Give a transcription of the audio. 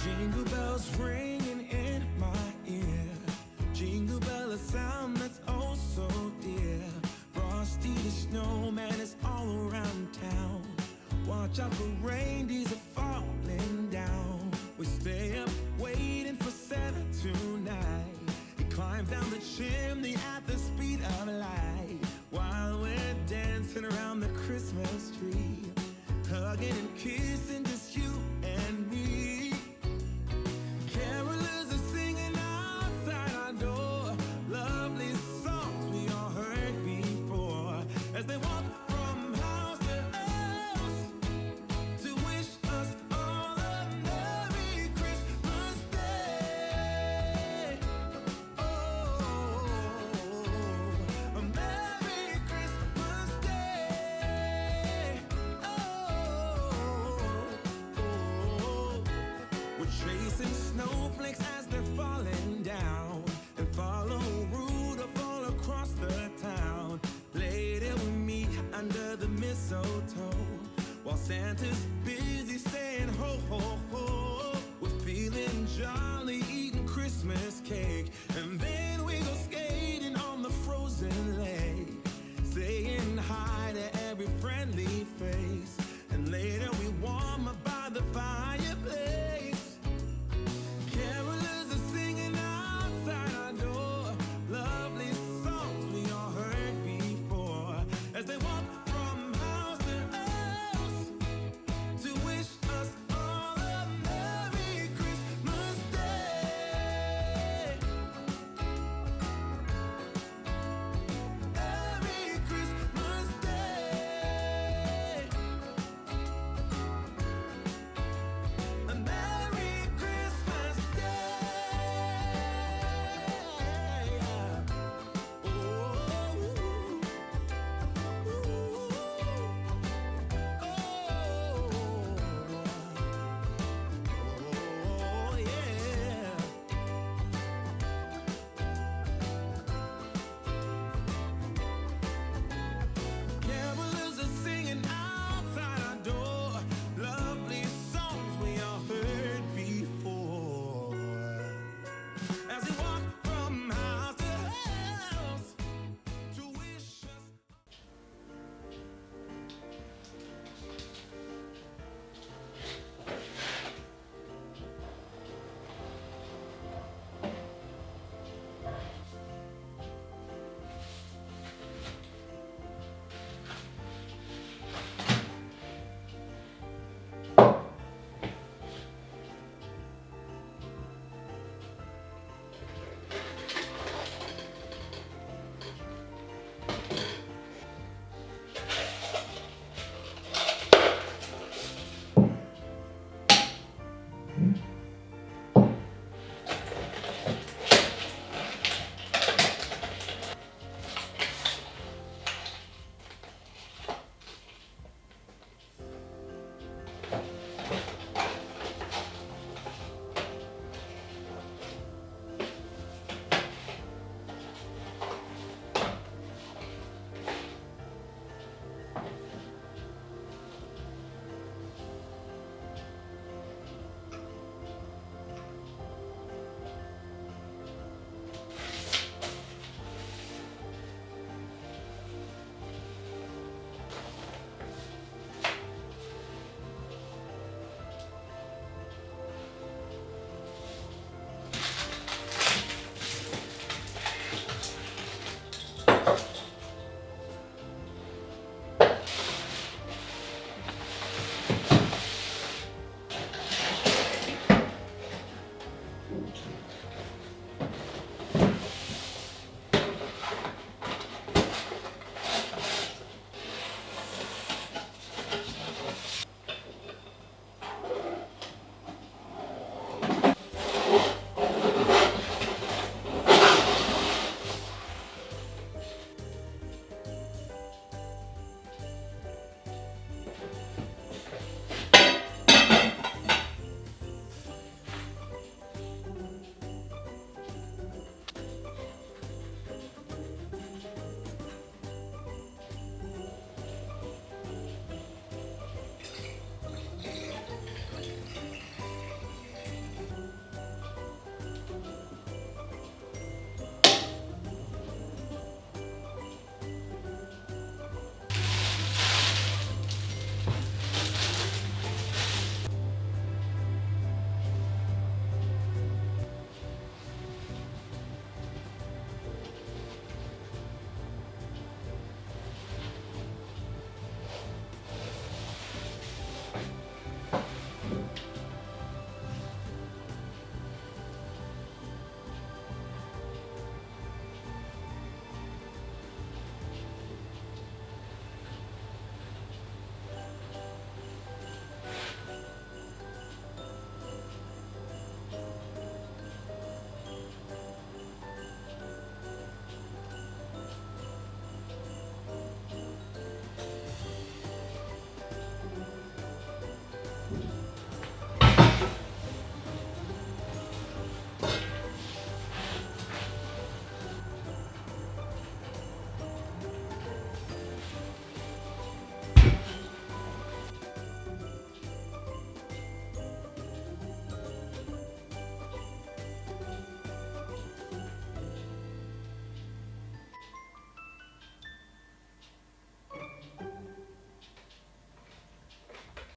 Jingle bells ringing in my ear. Jingle bell, a sound that's oh so dear. Frosty the snowman is all around town. Watch out for reindeers are falling down. We stay up waiting for Santa tonight. He climbs down the chimney at the speed of light, while we're dancing around the Christmas tree, hugging and kissing just you and me. Carolers are singing outside our door, lovely songs we all heard before, as they walk from house to house to wish us all a Merry Christmas Day. Oh, a Merry Christmas Day. Oh, we're chasing snowflakes as they're falling down, and follow Rudolph all across the town. Later we meet under the mistletoe, while Santa's